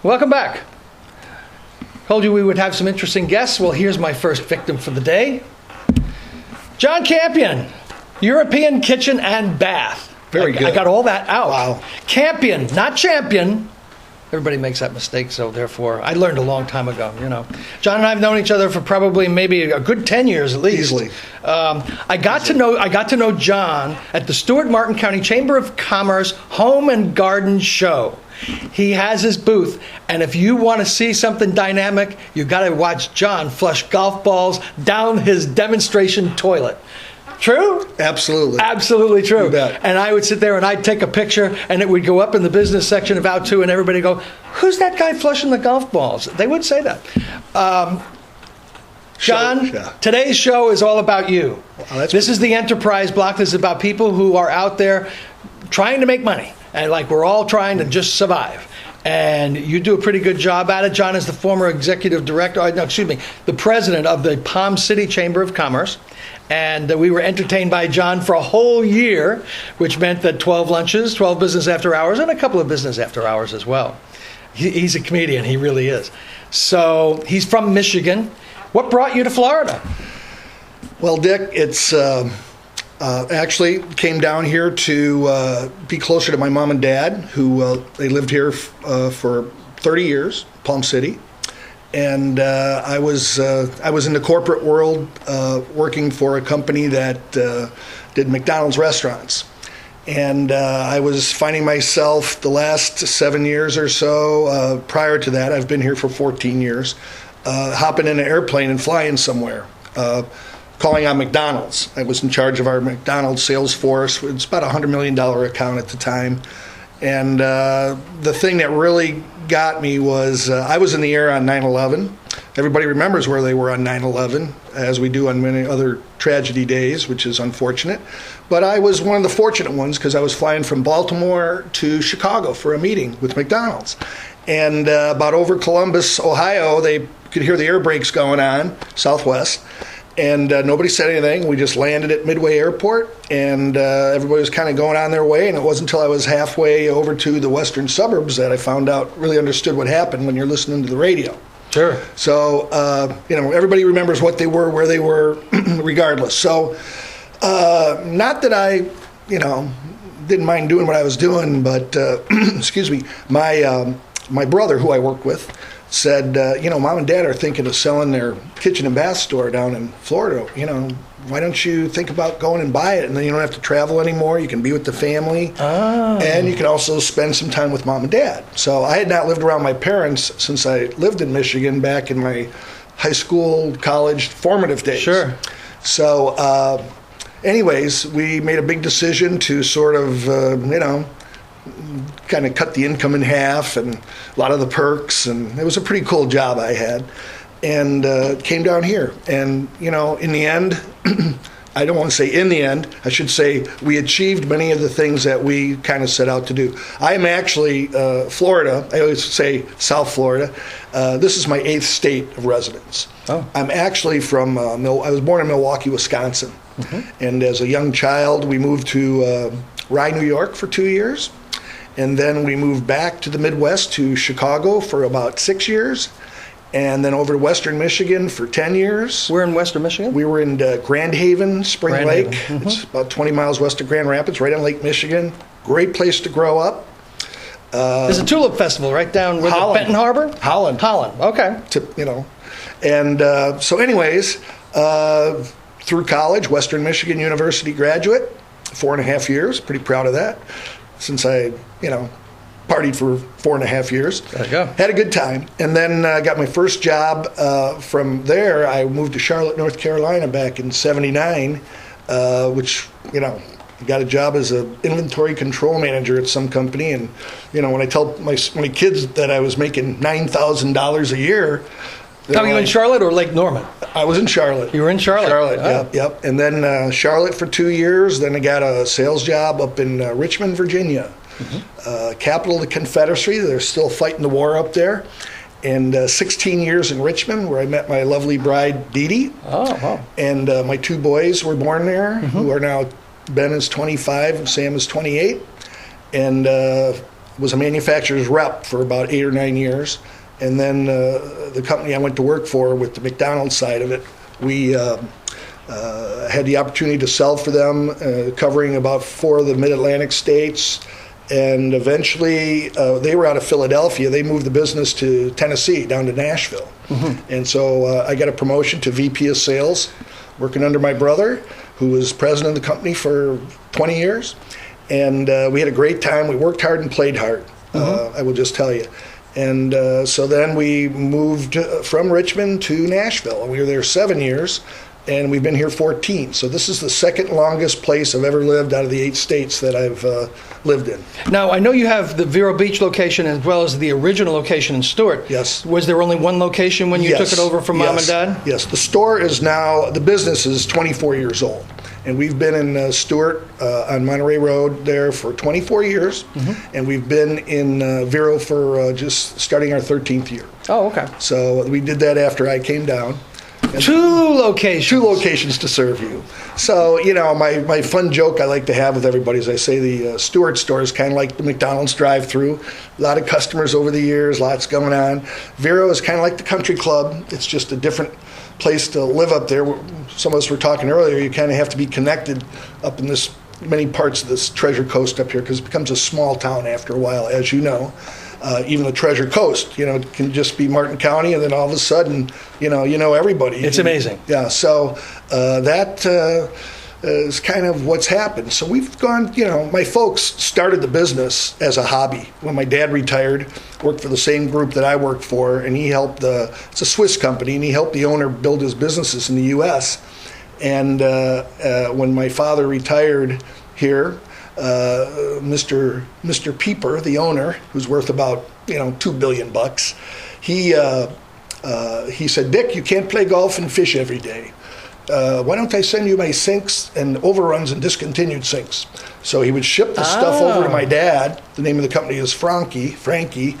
Welcome back. Told you we would have some interesting guests. Well, here's my first victim for the day. John Campion, Eurpoean Kitchen and Bath. Very good. I got all that out. Wow. Campion, not champion. Everybody makes that mistake, so therefore, I learned a long time ago, you know. John and I have known each other for probably maybe a good 10 years at least. Easily. I got to know John at the Stewart Martin County Chamber of Commerce Home and Garden Show. He has his booth, and if you want to see something dynamic, you got to watch John flush golf balls down his demonstration toilet. True? Absolutely. Absolutely true. You bet. And I would sit there and I'd take a picture and it would go up in the business section of Out To, and everybody would go, who's that guy flushing the golf balls? They would say that. John, today's show is all about you. This is the Enterprise Block. This is about people who are out there trying to make money. And like we're all trying to just survive. And you do a pretty good job at it. John is the former executive director, the president of the Palm City Chamber of Commerce. And we were entertained by John for a whole year, which meant that 12 lunches, 12 business after hours, and a couple of business after hours as well. He's a comedian, he really is. So he's from Michigan. What brought you to Florida? Well, Dick, it's actually came down here to be closer to my mom and dad, who they lived here for 30 years, Palm City. And I was in the corporate world working for a company that did McDonald's restaurants. And I was finding myself the last 7 years or so, prior to that, I've been here for 14 years, hopping in an airplane and flying somewhere, calling on McDonald's. I was in charge of our McDonald's sales force. It's about a $100 million account at the time. And the thing that really got me was I was in the air on 9/11. Everybody remembers where they were on 9/11, as we do on many other tragedy days, which is unfortunate. But I was one of the fortunate ones because I was flying from Baltimore to Chicago for a meeting with McDonald's. And about over Columbus, Ohio, they could hear the air brakes going on, Southwest. And nobody said anything. We just landed at Midway Airport, and everybody was kind of going on their way. And it wasn't until I was halfway over to the western suburbs that I found out, really understood what happened when you're listening to the radio. Sure. So, everybody remembers what they were, where they were, regardless. So, not that I, didn't mind doing what I was doing, but, excuse me, my brother, who I work with, said, Mom and Dad are thinking of selling their kitchen and bath store down in Florida. Why don't you think about going and buy it? And then you don't have to travel anymore. You can be with the family. Oh. And you can also spend some time with Mom and Dad. So I had not lived around my parents since I lived in Michigan back in my high school, college, formative days. Sure. So anyways, we made a big decision to sort of, kind of cut the income in half and a lot of the perks, and it was a pretty cool job I had, and came down here. And in the end, I don't want to say in the end, I should say we achieved many of the things that we kind of set out to do. I'm actually Florida, I always say South Florida. This is my 8th state of residence. Oh. I'm actually from I was born in Milwaukee, Wisconsin. Mm-hmm. And as a young child we moved to Rye, New York for 2 years. And then we moved back to the Midwest to Chicago for about 6 years. And then over to Western Michigan for 10 years. We're in Western Michigan? We were in Grand Haven, Spring Lake. Mm-hmm. It's about 20 miles west of Grand Rapids, right on Lake Michigan. Great place to grow up. There's a tulip festival right down with Benton Harbor? Holland. Okay. And so anyways, through college, Western Michigan University graduate, 4.5 years. Pretty proud of that. Since I, partied for 4.5 years. There you go. Had a good time. And then got my first job from there. I moved to Charlotte, North Carolina back in '79, which, got a job as an inventory control manager at some company. And, when I tell my kids that I was making $9,000 a year. Are you in Charlotte or Lake Norman? I was in Charlotte. You were in Charlotte? Charlotte, yep. And then Charlotte for 2 years. Then I got a sales job up in Richmond, Virginia, capital of the Confederacy. They're still fighting the war up there. And 16 years in Richmond, where I met my lovely bride, Dee Dee. Oh, wow. And my 2 boys were born there, who are now, Ben is 25 and Sam is 28. And was a manufacturer's rep for about 8 or 9 years. And then the company I went to work for with the McDonald's side of it, we had the opportunity to sell for them, covering about 4 of the mid-Atlantic states. And eventually, they were out of Philadelphia. They moved the business to Tennessee, down to Nashville. Mm-hmm. And so I got a promotion to VP of Sales, working under my brother, who was president of the company for 20 years. And we had a great time. We worked hard and played hard, I will just tell you. And so then we moved from Richmond to Nashville. And we were there 7 years. And we've been here 14. So this is the second longest place I've ever lived out of the 8 states that I've lived in. Now, I know you have the Vero Beach location as well as the original location in Stuart. Yes. Was there only one location when you took it over from Mom and Dad? Yes. The store is now, the business is 24 years old. And we've been in Stuart on Monterey Road there for 24 years. Mm-hmm. And we've been in Vero for just starting our 13th year. Oh, okay. So we did that after I came down. And 2 locations. 2 locations to serve you. So, you know, my fun joke I like to have with everybody is I say the Stuart store is kind of like the McDonald's drive-through. A lot of customers over the years, lots going on. Vero is kind of like the country club. It's just a different place to live up there. Some of us were talking earlier, you kind of have to be connected up in this many parts of this Treasure Coast up here because it becomes a small town after a while, as you know. Even the Treasure Coast, you know, it can just be Martin County, and then all of a sudden, you know everybody. It's amazing. Yeah, so that is kind of what's happened. So we've gone, you know, my folks started the business as a hobby. When my dad retired, worked for the same group that I worked for, and he helped it's a Swiss company, and he helped the owner build his businesses in the U.S. And when my father retired here, Mr. Pieper, the owner, who's worth about $2 billion, he said, "Dick, you can't play golf and fish every day. Why don't I send you my sinks and overruns and discontinued sinks?" So he would ship the stuff over to my dad. The name of the company is Franke, Franke,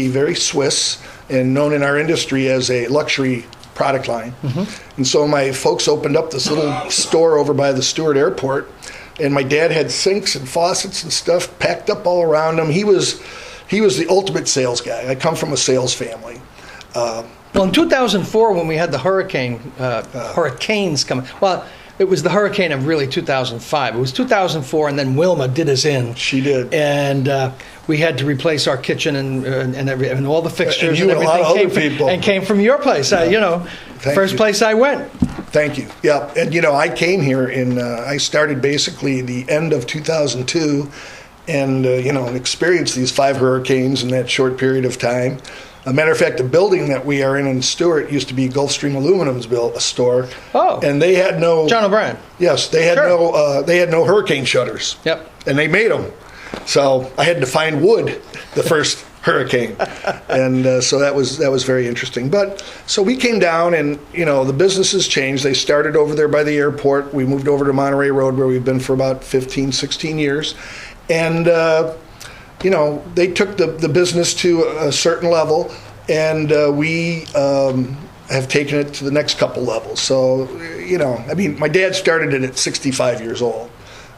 very Swiss, and known in our industry as a luxury product line. Mm-hmm. And so my folks opened up this little store over by the Stuart Airport. And my dad had sinks and faucets and stuff packed up all around him. He was the ultimate sales guy. I come from a sales family. Well, in 2004, when we had the hurricanes coming, well, it was the hurricane of really 2005. It was 2004, and then Wilma did us in. She did. And we had to replace our kitchen and all the fixtures and everything. A lot of other people. And came from your place. First place I went. Thank you. Yeah, and I came here I started basically the end of 2002, and experienced these 5 hurricanes in that short period of time. A matter of fact, the building that we are in Stuart used to be Gulfstream Aluminum's store. Oh. And they had no John O'Brien. Yes, they had no hurricane shutters. Yep. And they made them. So I had to find wood the first hurricane, and so that was very interesting. But so we came down, and the business has changed. They started over there by the airport. We moved over to Monterey Road, where we've been for about 15, 16 years, and they took the business to a certain level, and we have taken it to the next couple levels. So my dad started it at 65 years old.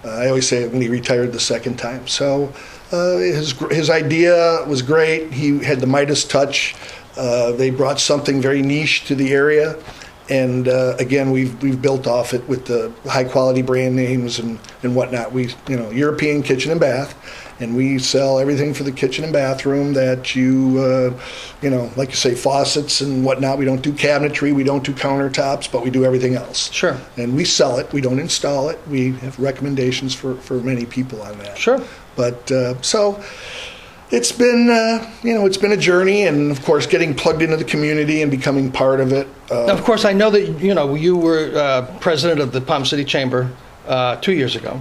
I always say when he retired the second time. So his idea was great. He had the Midas touch. They brought something very niche to the area, and again, we've built off it with the high quality brand names and whatnot. We European kitchen and bath, and we sell everything for the kitchen and bathroom that like you say, faucets and whatnot. We don't do cabinetry, we don't do countertops, but we do everything else. Sure. And we sell it, we don't install it. We have recommendations for many people on that. Sure. But so it's been it's been a journey, and of course getting plugged into the community and becoming part of it. Now, of course, I know that you were president of the Palm City Chamber 2 years ago,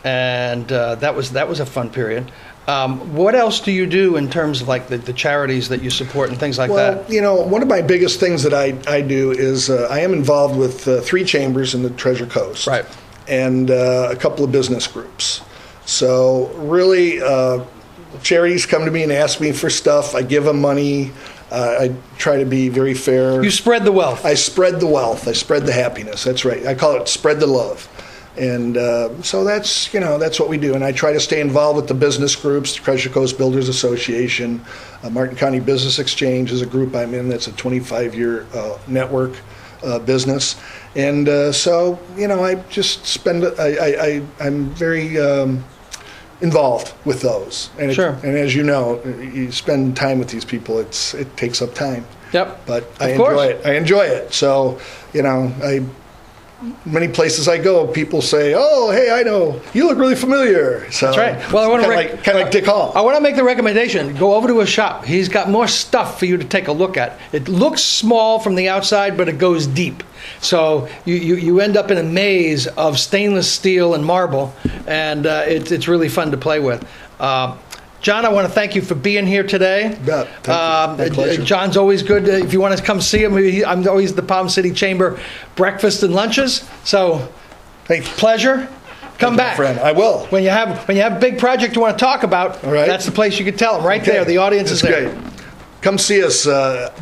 and that was a fun period. What else do you do in terms of like the charities that you support and things like that? Well, one of my biggest things that I do is I am involved with 3 chambers in the Treasure Coast, right, and a couple of business groups. So really, charities come to me and ask me for stuff. I give them money. I try to be very fair. You spread the wealth. I spread the wealth. I spread the happiness. That's right. I call it spread the love. And so that's what we do. And I try to stay involved with the business groups, the Treasure Coast Builders Association, Martin County Business Exchange is a group I'm in. That's a 25-year network business. And so, I just I'm very involved with those. And Sure. And as you know, you spend time with these people, it takes up time. Yep. But I enjoy it. So, many places I go, people say, "Oh, hey, I know you look really familiar." So That's right. Well, I want to kind of like Dick Hall. I want to make the recommendation: go over to his shop. He's got more stuff for you to take a look at. It looks small from the outside, but it goes deep. So you end up in a maze of stainless steel and marble, and it's really fun to play with. John, I want to thank you for being here today. Yeah, thank you. My pleasure. John's always good. If you want to come see him, I'm always at the Palm City Chamber breakfast and lunches. So, pleasure. Come back, friend. I will. When you have a big project you want to talk about. All right. That's the place you can tell them right there. The audience is there. Great. Come see us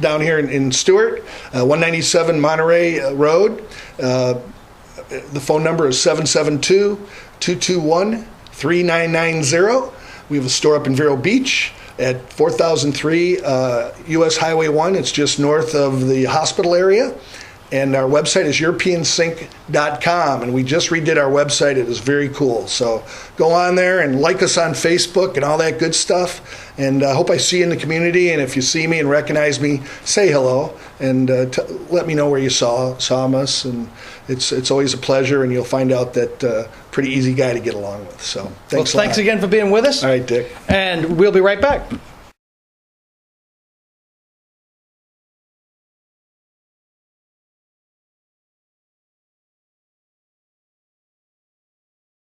down here in Stewart, 197 Monterey Road. The phone number is 772-221-3990. We have a store up in Vero Beach at 4003 US Highway 1. It's just north of the hospital area. And our website is Eurpoeansync.com. And we just redid our website. It is very cool. So go on there and like us on Facebook and all that good stuff. And I hope I see you in the community. And if you see me and recognize me, say hello. And let me know where you saw us. And it's always a pleasure. And you'll find out that pretty easy guy to get along with. So thanks again for being with us. All right, Dick. And we'll be right back.